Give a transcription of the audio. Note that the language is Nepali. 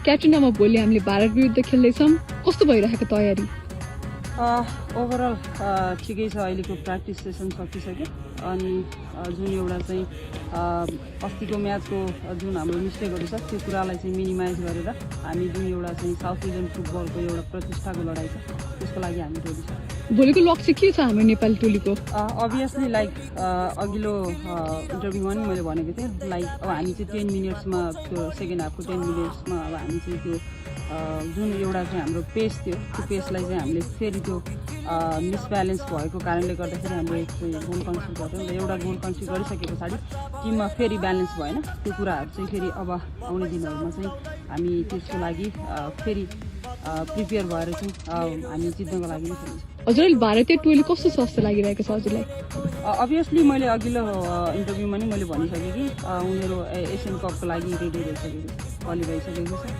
क्याट्रिनामा भोलि हामीले भारत विरुद्ध खेल्दैछौँ, कस्तो भइरहेको तयारी? ओभरअल ठिकै छ। अहिलेको प्र्याक्टिस सेसन सकिसक्यो अनि जुन एउटा चाहिँ अस्तिको म्याचको जुन हाम्रो मिस्टेकहरू छ त्यो कुरालाई चाहिँ मिनिमाइज गरेर हामी जुन एउटा चाहिँ साउथ एसियन फुटबलको एउटा प्रतिष्ठाको लडाइँ छ त्यसको लागि हामी रेडी छौँ। भोलिको लक्ष्य के छ हाम्रो नेपाली टोलीको? अभियसली लाइक अघिल्लो इन्टरभ्यूमा पनि मैले भनेको थिएँ, लाइक अब हामी चाहिँ 10 मिनट्समा त्यो सेकेन्ड हाफको 10 मिनट्समा अब हामी चाहिँ त्यो जुन एउटा चाहिँ हाम्रो पेस थियो त्यो पेसलाई चाहिँ हामीले फेरि त्यो मिसब्यालेन्स भएको कारणले गर्दाखेरि हामीले गोल कन्सिड गऱ्यौँ र एउटा गोल कन्सिड गरिसके पछाडि टिममा फेरि ब्यालेन्स भएन। त्यो कुराहरू चाहिँ फेरि अब आउने दिनहरूमा चाहिँ हामी त्यसको लागि फेरि प्रिपेयर भएर चाहिँ हामी जित्नको लागि नै खेल्छौँ। हजुरले भारतीय टोली कस्तो छ जस्तो लागिरहेको छ हजुरलाई? अभियसली मैले अघिल्लो इन्टरभ्यूमा नि मैले भनिसकेँ कि उनीहरू एसियन कपको लागि रेडी भइसकेको क्वालिफाई भइसकेको छ।